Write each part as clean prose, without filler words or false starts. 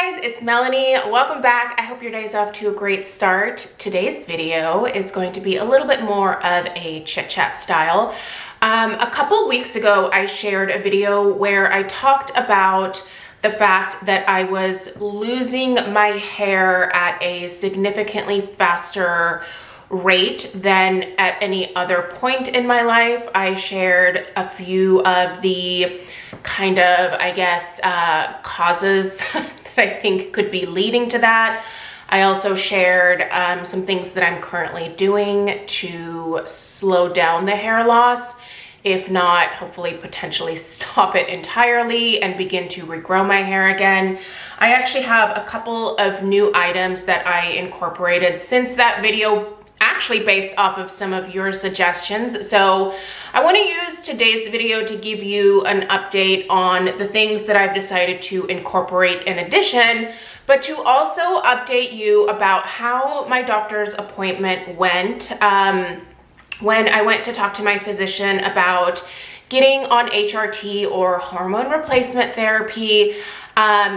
guys, it's Melanie. Welcome back. I hope your day's off to a great start. Today's video is going to be a little bit more of a chit chat style. A couple weeks ago, I shared a video where I talked about the fact that I was losing my hair at a significantly faster rate than at any other point in my life. I shared a few of the kind of, I guess, causes that I think could be leading to that. I also shared some things that I'm currently doing to slow down the hair loss, if not, hopefully potentially stop it entirely and begin to regrow my hair again. I actually have a couple of new items that I incorporated since that video, actually based off of some of your suggestions. So I want to use today's video to give you an update on the things that I've decided to incorporate in addition, but to also update you about how my doctor's appointment went when I went to talk to my physician about getting on HRT or hormone replacement therapy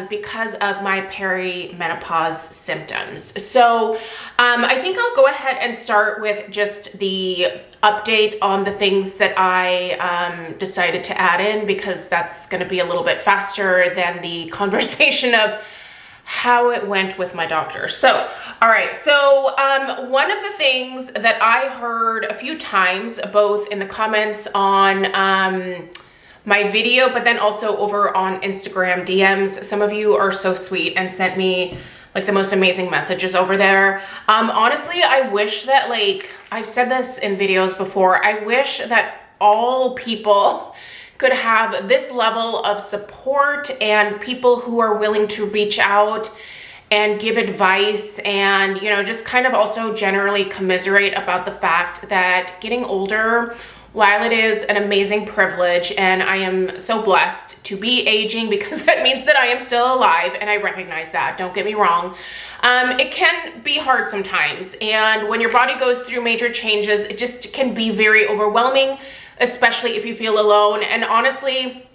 because of my perimenopause symptoms. So I think I'll go ahead and start with just the update on the things that I decided to add in, because that's going to be a little bit faster than the conversation of how it went with my doctor. So, all right. So one of the things that I heard a few times, both in the comments on my video, but then also over on Instagram DMs. Some of you are so sweet and sent me like the most amazing messages over there. Honestly, I wish that, like, I've said this in videos before, I wish that all people could have this level of support and people who are willing to reach out and give advice and, you know, just kind of also generally commiserate about the fact that getting older, while it is an amazing privilege and I am so blessed to be aging, because that means that I am still alive and I recognize that, don't get me wrong, it can be hard sometimes. And when your body goes through major changes, it just can be very overwhelming, especially if you feel alone. And honestly,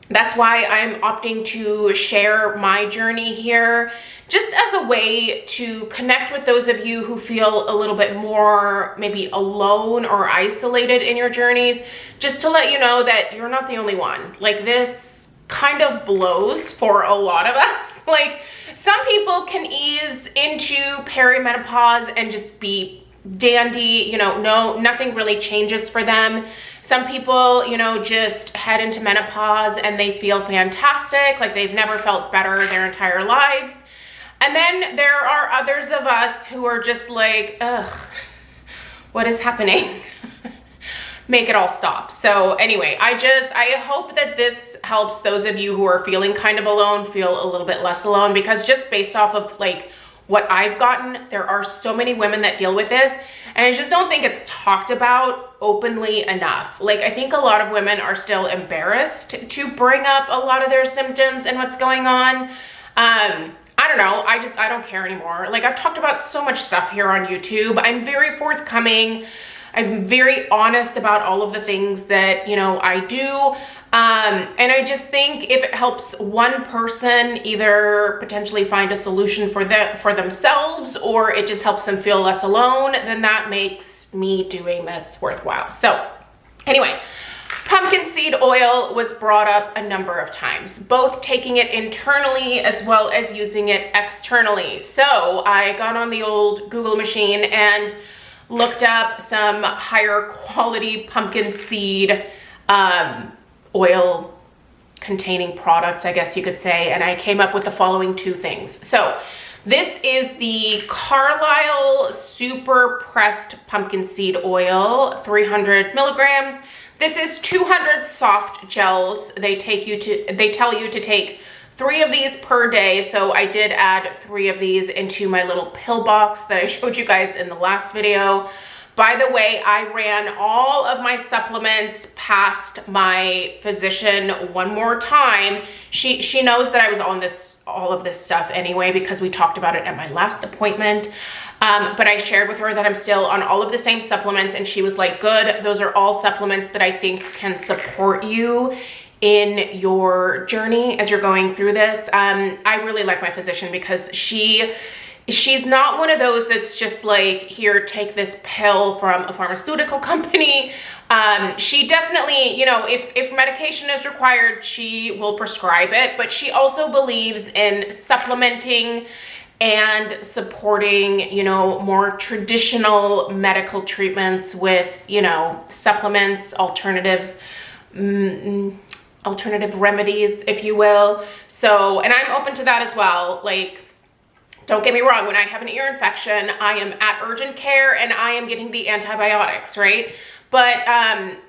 that's why I'm opting to share my journey here, just as a way to connect with those of you who feel a little bit more maybe alone or isolated in your journeys, just to let you know that you're not the only one. Like, this kind of blows for a lot of us. Like, some people can ease into perimenopause and just be dandy, you know, nothing really changes for them. Some people, you know, just head into menopause and they feel fantastic, like they've never felt better their entire lives. And then there are others of us who are just like, ugh, what is happening? Make it all stop. So anyway, I hope that this helps those of you who are feeling kind of alone feel a little bit less alone, because just based off of like what I've gotten, there are so many women that deal with this, and I just don't think it's talked about openly enough. Like, I think a lot of women are still embarrassed to bring up a lot of their symptoms and what's going on. I don't know, I don't care anymore. Like, I've talked about so much stuff here on YouTube. I'm very forthcoming. I'm very honest about all of the things that, you know, I do. And I just think if it helps one person either potentially find a solution for themselves, or it just helps them feel less alone, then that makes me doing this worthwhile. So anyway, pumpkin seed oil was brought up a number of times, both taking it internally as well as using it externally. So I got on the old Google machine and looked up some higher quality pumpkin seed oil containing products, I guess you could say, and I came up with the following two things. So this is the Carlisle Super Pressed Pumpkin Seed Oil, 300 milligrams. This is 200 soft gels. They tell you to take 3 of these per day. So I did add 3 of these into my little pill box that I showed you guys in the last video. By the way, I ran all of my supplements past my physician one more time. She knows that I was on all of this stuff anyway, because we talked about it at my last appointment. But I shared with her that I'm still on all of the same supplements, and she was like, good, those are all supplements that I think can support you in your journey as you're going through this. I really like my physician because she's not one of those that's just like, here, take this pill from a pharmaceutical company. She definitely, you know, if medication is required, she will prescribe it, but she also believes in supplementing and supporting, you know, more traditional medical treatments with, you know, supplements, alternative remedies, if you will. So, and I'm open to that as well. Like, don't get me wrong, when I have an ear infection, I am at urgent care and I am getting the antibiotics, right? But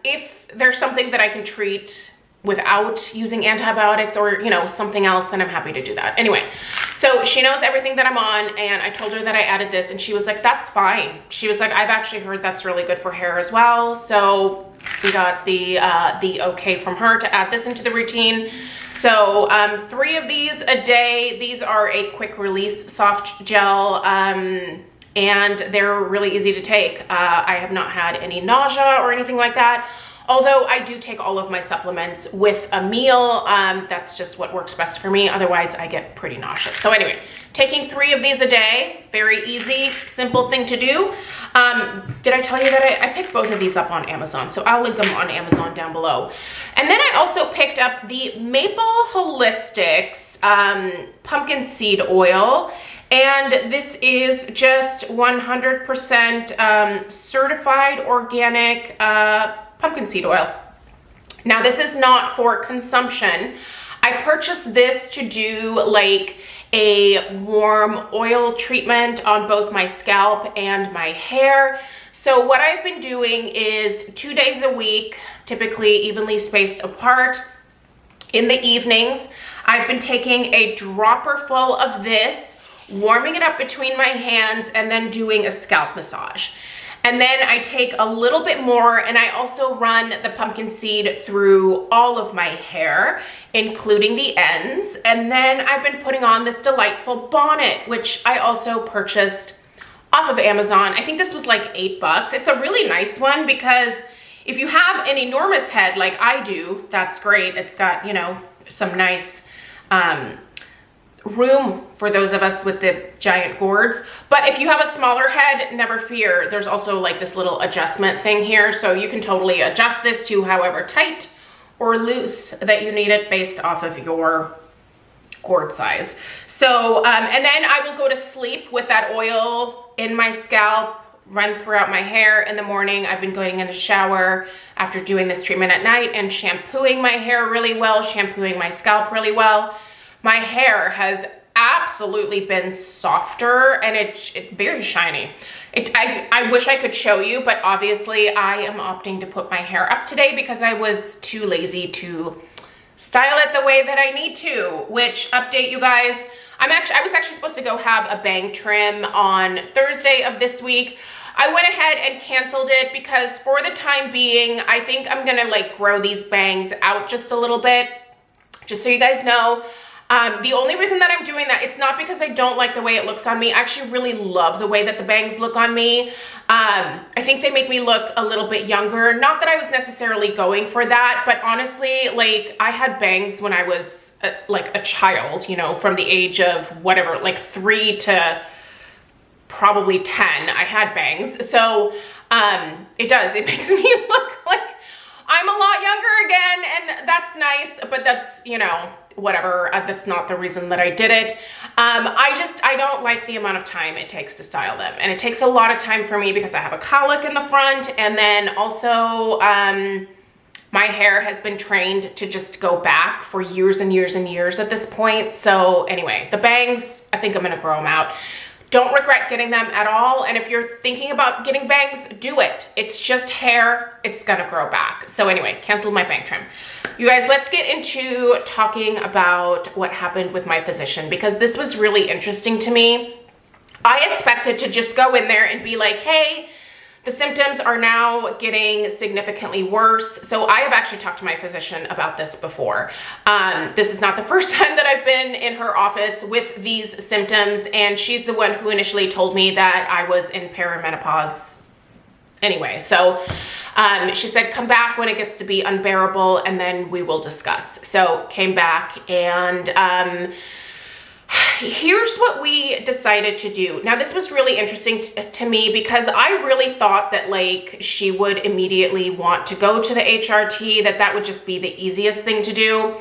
if there's something that I can treat without using antibiotics or, you know, something else, then I'm happy to do that. Anyway, so she knows everything that I'm on, and I told her that I added this, and she was like, that's fine. She was like, I've actually heard that's really good for hair as well. So we got the okay from her to add this into the routine. So 3 of these a day. These are a quick release soft gel, and they're really easy to take. I have not had any nausea or anything like that. Although I do take all of my supplements with a meal. That's just what works best for me. Otherwise, I get pretty nauseous. So anyway, taking 3 of these a day, very easy, simple thing to do. Did I tell you that I picked both of these up on Amazon? So I'll link them on Amazon down below. And then I also picked up the Maple Holistics pumpkin seed oil. And this is just 100% certified organic pumpkin seed oil. Now, this is not for consumption. I purchased this to do like a warm oil treatment on both my scalp and my hair. So what I've been doing is 2 days a week, typically evenly spaced apart. In the evenings, I've been taking a dropper full of this, warming it up between my hands, and then doing a scalp massage. And then I take a little bit more, and I also run the pumpkin seed through all of my hair, including the ends. And then I've been putting on this delightful bonnet, which I also purchased off of Amazon. I think this was like $8. It's a really nice one because if you have an enormous head like I do, that's great. It's got, you know, some nice room for those of us with the giant gourds. But if you have a smaller head, never fear. There's also like this little adjustment thing here. So you can totally adjust this to however tight or loose that you need it based off of your gourd size. So, and then I will go to sleep with that oil in my scalp, run throughout my hair in the morning. I've been going in the shower after doing this treatment at night and shampooing my hair really well, shampooing my scalp really well. My hair has absolutely been softer, and it's very shiny. I wish I could show you, but obviously I am opting to put my hair up today because I was too lazy to style it the way that I need to. Which, update you guys, I was actually supposed to go have a bang trim on Thursday of this week. I went ahead and canceled it because for the time being, I think I'm gonna like grow these bangs out just a little bit, just so you guys know. The only reason that I'm doing that, it's not because I don't like the way it looks on me. I actually really love the way that the bangs look on me. I think they make me look a little bit younger. Not that I was necessarily going for that, but honestly, like I had bangs when I was like a child, you know, from the age of whatever, like 3 to probably 10, I had bangs. So it makes me look like I'm a lot younger again, and that's nice, but that's, you know, whatever. That's not the reason that I did it. I don't like the amount of time it takes to style them, and it takes a lot of time for me because I have a cowlick in the front, and then also my hair has been trained to just go back for years and years and years at this point. So anyway, the bangs, I think I'm gonna grow them out. Don't regret getting them at all. And if you're thinking about getting bangs, do it. It's just hair, it's gonna grow back. So anyway, canceled my bang trim. You guys, let's get into talking about what happened with my physician, because this was really interesting to me. I expected to just go in there and be like, hey, the symptoms are now getting significantly worse. So I have actually talked to my physician about this before. This is not the first time that I've been in her office with these symptoms, and she's the one who initially told me that I was in perimenopause anyway. So She said, come back when it gets to be unbearable and then we will discuss. So came back, and here's what we decided to do. Now, this was really interesting to me because I really thought that like she would immediately want to go to the HRT, that would just be the easiest thing to do.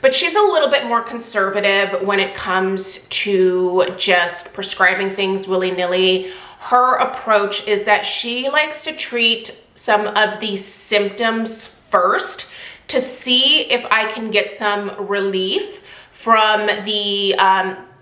But she's a little bit more conservative when it comes to just prescribing things willy-nilly. Her approach is that she likes to treat some of these symptoms first to see if I can get some relief from the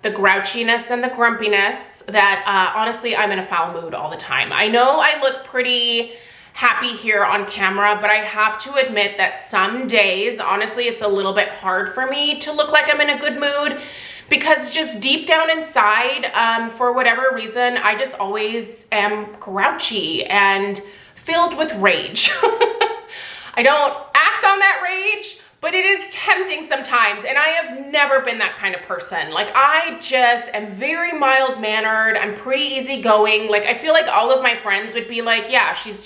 grouchiness and the grumpiness that honestly, I'm in a foul mood all the time. I know I look pretty happy here on camera, but I have to admit that some days, honestly, it's a little bit hard for me to look like I'm in a good mood, because just deep down inside, for whatever reason, I just always am grouchy and filled with rage. I don't act on that rage, but it is tempting sometimes, and I have never been that kind of person. Like, I just am very mild-mannered. I'm pretty easygoing. Like, I feel like all of my friends would be like, yeah, she's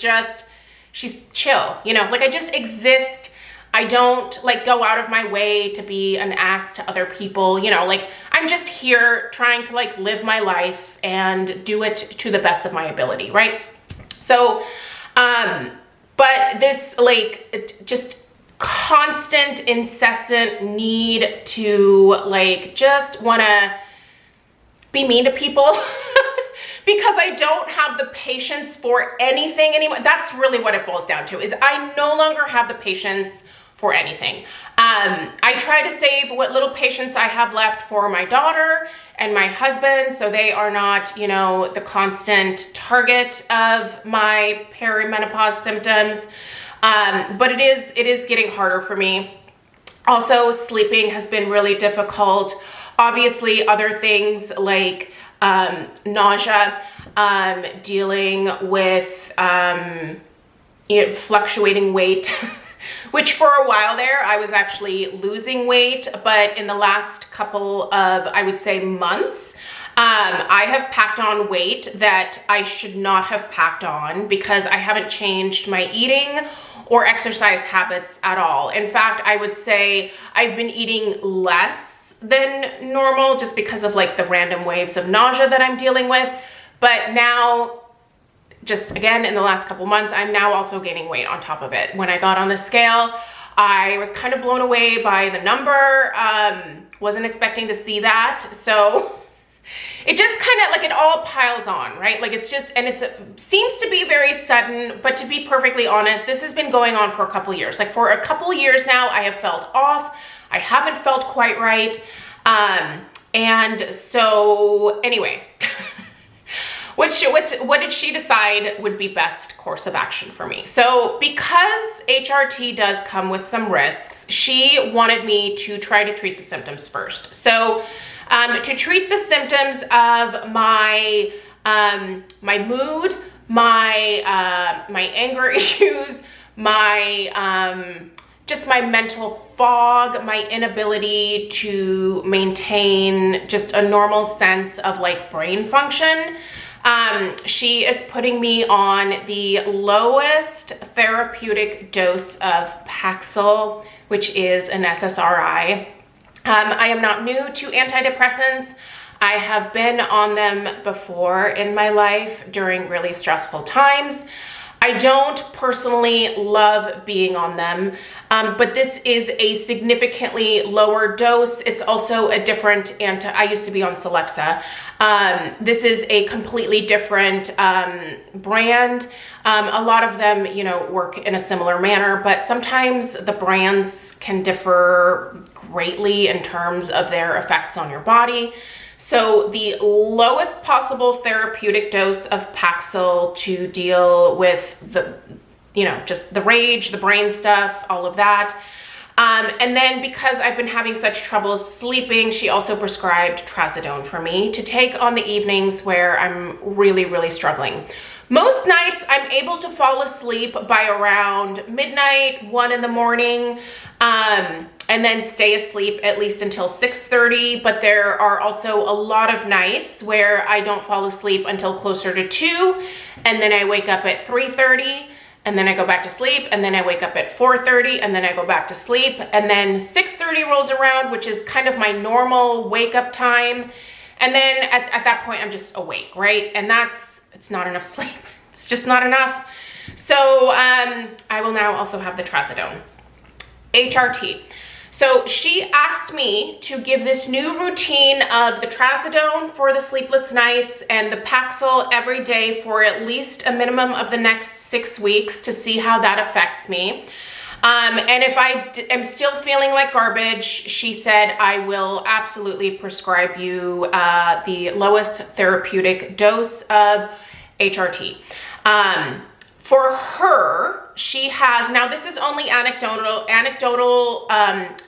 chill, you know? Like, I just exist. I don't, like, go out of my way to be an ass to other people, you know? Like, I'm just here trying to, like, live my life and do it to the best of my ability, right? So, but this, like, just constant, incessant need to like just want to be mean to people because I don't have the patience for anything anymore. That's really what it boils down to, is I no longer have the patience for anything. I try to save what little patience I have left for my daughter and my husband, so they are not, you know, the constant target of my perimenopause symptoms. But it is getting harder for me. Also, sleeping has been really difficult. Obviously, other things like nausea, dealing with you know, fluctuating weight, which for a while there, I was actually losing weight, but in the last couple of, I would say, months, I have packed on weight that I should not have packed on because I haven't changed my eating or exercise habits at all. In fact, I would say I've been eating less than normal just because of like the random waves of nausea that I'm dealing with. But now, just again, in the last couple months, I'm now also gaining weight on top of it. When I got on the scale, I was kind of blown away by the number. Wasn't expecting to see that. So it just kind of like, it all piles on, right? Like it's just, and seems to be very sudden, but to be perfectly honest, this has been going on for a couple years. Like for a couple years now, I have felt off. I haven't felt quite right. And so anyway, what did she decide would be best course of action for me? So because HRT does come with some risks, she wanted me to try to treat the symptoms first. So to treat the symptoms of my my mood, my anger issues, my just my mental fog, my inability to maintain just a normal sense of like brain function. She is putting me on the lowest therapeutic dose of Paxil, which is an SSRI. I am not new to antidepressants. I have been on them before in my life during really stressful times. I don't personally love being on them, but this is a significantly lower dose. It's also a different I used to be on Celexa. This is a completely different brand. A lot of them, you know, work in a similar manner, but sometimes the brands can differ greatly in terms of their effects on your body. So the lowest possible therapeutic dose of Paxil to deal with the, you know, just the rage, the brain stuff, all of that. And then because I've been having such trouble sleeping, she also prescribed trazodone for me to take on the evenings where I'm really, really struggling. Most nights I'm able to fall asleep by around midnight, 1 in the morning, and then stay asleep at least until 6:30. But there are also a lot of nights where I don't fall asleep until closer to 2, and then I wake up at 3:30. and then I go back to sleep, and then I wake up at 4:30, and then I go back to sleep, and then 6:30 rolls around, which is kind of my normal wake up time. And then at that point, I'm just awake, right? And it's not enough sleep. It's just not enough. So I will now also have the trazodone. HRT. So she asked me to give this new routine of the trazodone for the sleepless nights and the Paxil every day for at least a minimum of the next 6 weeks to see how that affects me. And if I am still feeling like garbage, she said, I will absolutely prescribe you the lowest therapeutic dose of HRT. For her, she has, now this is only anecdotal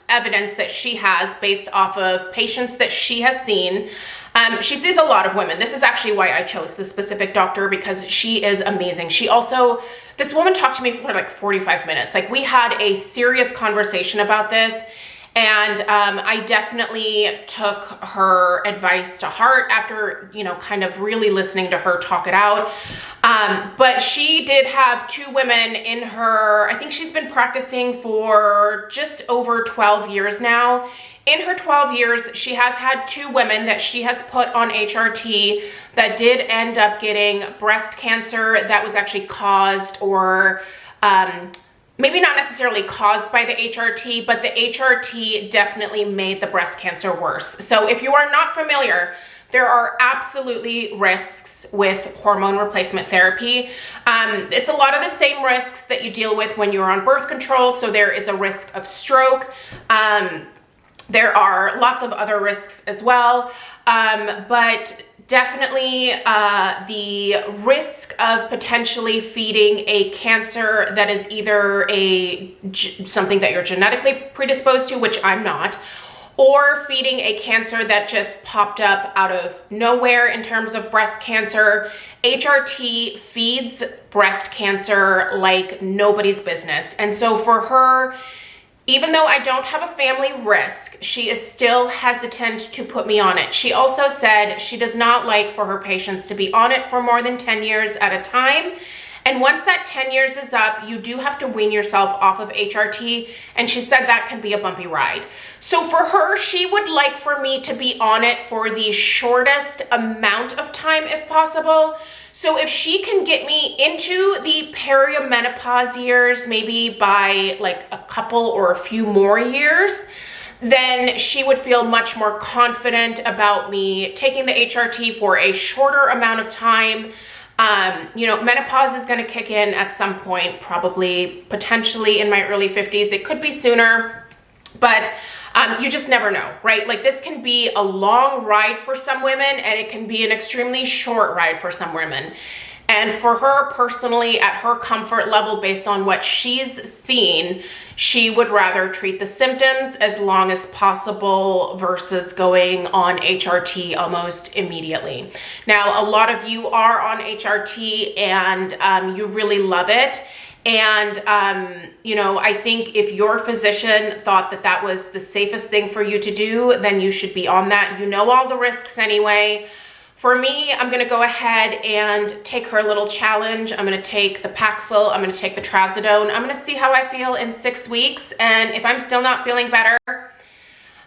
evidence that she has based off of patients that she has seen. She sees a lot of women. This is actually why I chose this specific doctor, because she is amazing. She also, this woman talked to me for like 45 minutes. Like, we had a serious conversation about this. And I definitely took her advice to heart after, you know, kind of really listening to her talk it out. But she did have 2 women in her, I think she's been practicing for just over 12 years now. In her 12 years, she has had 2 women that she has put on HRT that did end up getting breast cancer that was actually caused or maybe not necessarily caused by the HRT, but the HRT definitely made the breast cancer worse. So if you are not familiar, there are absolutely risks with hormone replacement therapy. It's a lot of the same risks that you deal with when you're on birth control. So there is a risk of stroke. There are lots of other risks as well. But definitely the risk of potentially feeding a cancer that is either something that you're genetically predisposed to, which I'm not, or feeding a cancer that just popped up out of nowhere in terms of breast cancer. HRT feeds breast cancer like nobody's business. And so for her, even though I don't have a family risk, she is still hesitant to put me on it. She also said she does not like for her patients to be on it for more than 10 years at a time. And once that 10 years is up, you do have to wean yourself off of HRT. And she said that can be a bumpy ride. So for her, she would like for me to be on it for the shortest amount of time if possible. So if she can get me into the perimenopause years, maybe by like a couple or a few more years, then she would feel much more confident about me taking the HRT for a shorter amount of time. You know, menopause is going to kick in at some point, probably potentially in my early 50s. It could be sooner, but you just never know, right? Like, this can be a long ride for some women, and it can be an extremely short ride for some women. And for her personally, at her comfort level, based on what she's seen, she would rather treat the symptoms as long as possible versus going on HRT almost immediately. Now, a lot of you are on HRT and you really love it. And, you know, I think if your physician thought that that was the safest thing for you to do, then you should be on that. You know all the risks anyway. For me, I'm going to go ahead and take her little challenge. I'm going to take the Paxil. I'm going to take the trazodone. I'm going to see how I feel in 6 weeks. And if I'm still not feeling better,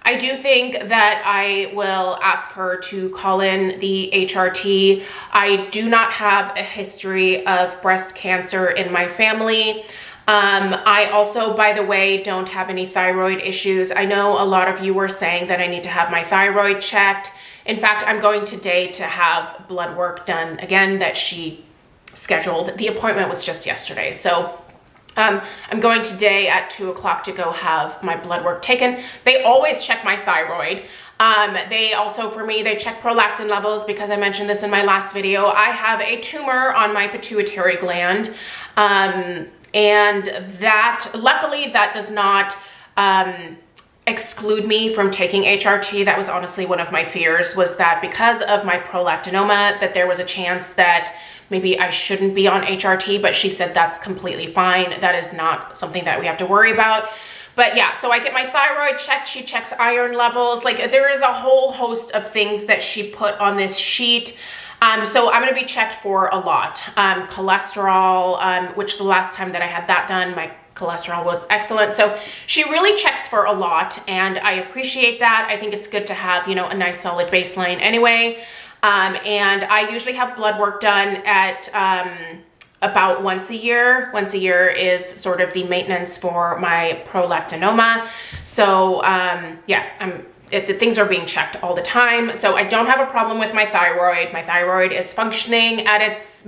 I do think that I will ask her to call in the HRT. I do not have a history of breast cancer in my family. I also, by the way, don't have any thyroid issues. I know a lot of you were saying that I need to have my thyroid checked. In fact, I'm going today to have blood work done again that she scheduled. The appointment was just yesterday. So I'm going today at 2 o'clock to go have my blood work taken. They always check my thyroid. They also, for me, they check prolactin levels because I mentioned this in my last video. I have a tumor on my pituitary gland. And that, luckily, that does not exclude me from taking HRT. That was honestly one of my fears, was that because of my prolactinoma, that there was a chance that maybe I shouldn't be on HRT, but she said that's completely fine. That is not something that we have to worry about. But yeah, so I get my thyroid checked. She checks iron levels. Like, there is a whole host of things that she put on this sheet. So I'm going to be checked for a lot. Cholesterol, which the last time that I had that done, my cholesterol was excellent. So she really checks for a lot, and I appreciate that. I think it's good to have, you know, a nice solid baseline anyway. And I usually have blood work done at about once a year. Once a year is sort of the maintenance for my prolactinoma. So yeah, the things are being checked all the time. So I don't have a problem with my thyroid. My thyroid is functioning at its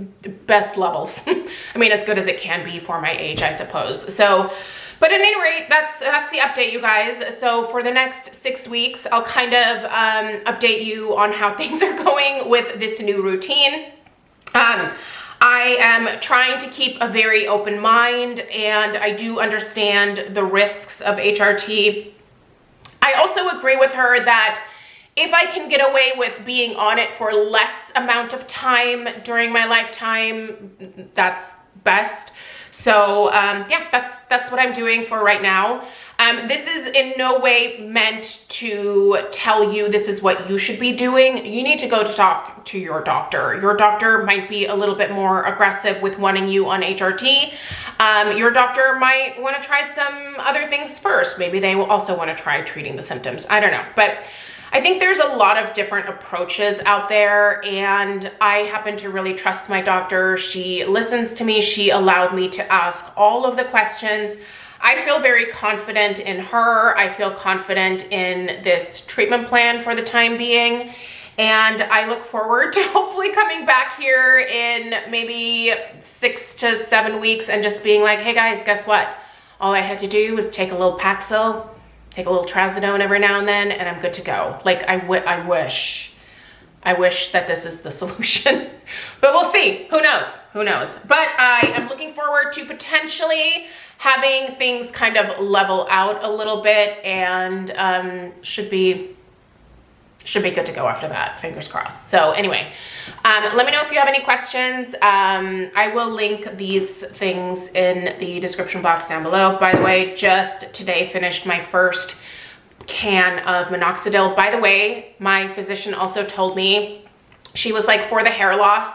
best levels. I mean, as good as it can be for my age, I suppose. So, but at any rate, that's the update, you guys. So for the next 6 weeks, I'll kind of update you on how things are going with this new routine. I am trying to keep a very open mind, and I do understand the risks of HRT. I also agree with her that if I can get away with being on it for less amount of time during my lifetime, that's best. So yeah, that's what I'm doing for right now. This is in no way meant to tell you this is what you should be doing. You need to go to talk to your doctor. Your doctor might be a little bit more aggressive with wanting you on HRT. Your doctor might want to try some other things first. Maybe they will also want to try treating the symptoms. I don't know, but I think there's a lot of different approaches out there, and I happen to really trust my doctor. She listens to me. She allowed me to ask all of the questions. I feel very confident in her. I feel confident in this treatment plan for the time being. And I look forward to hopefully coming back here in maybe 6 to 7 weeks and just being like, hey guys, guess what? All I had to do was take a little Paxil, take a little trazodone every now and then, and I'm good to go. Like, I wish that this is the solution, but we'll see. Who knows? Who knows? But I am looking forward to potentially having things kind of level out a little bit, and should be good to go after that, fingers crossed. So anyway, let me know if you have any questions. I will link these things in the description box down below. By the way, just today finished my first can of minoxidil. By the way, my physician also told me, she was like, for the hair loss,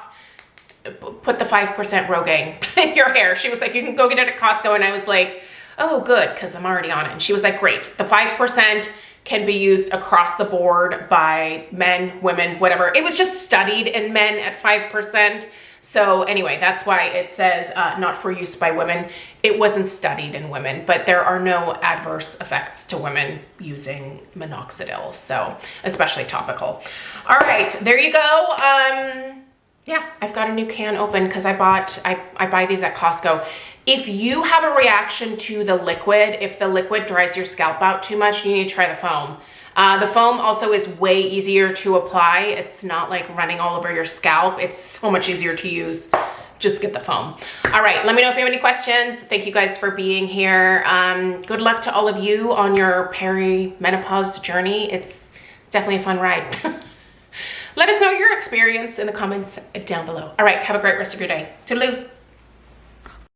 put the 5% Rogaine in your hair. She was like, you can go get it at Costco. And I was like, oh, good, because I'm already on it. And she was like, great. The 5% can be used across the board by men, women, whatever. It was just studied in men at 5%. So anyway, that's why it says not for use by women. It wasn't studied in women, but there are no adverse effects to women using minoxidil. So especially topical. All right, there you go. Yeah, I've got a new can open because I buy these at Costco. If you have a reaction to the liquid, if the liquid dries your scalp out too much, you need to try the foam. The foam also is way easier to apply. It's not like running all over your scalp. It's so much easier to use. Just get the foam. All right, let me know if you have any questions. Thank you guys for being here. Good luck to all of you on your perimenopause journey. It's definitely a fun ride. Let us know your experience in the comments down below. All right, have a great rest of your day. Toodaloo.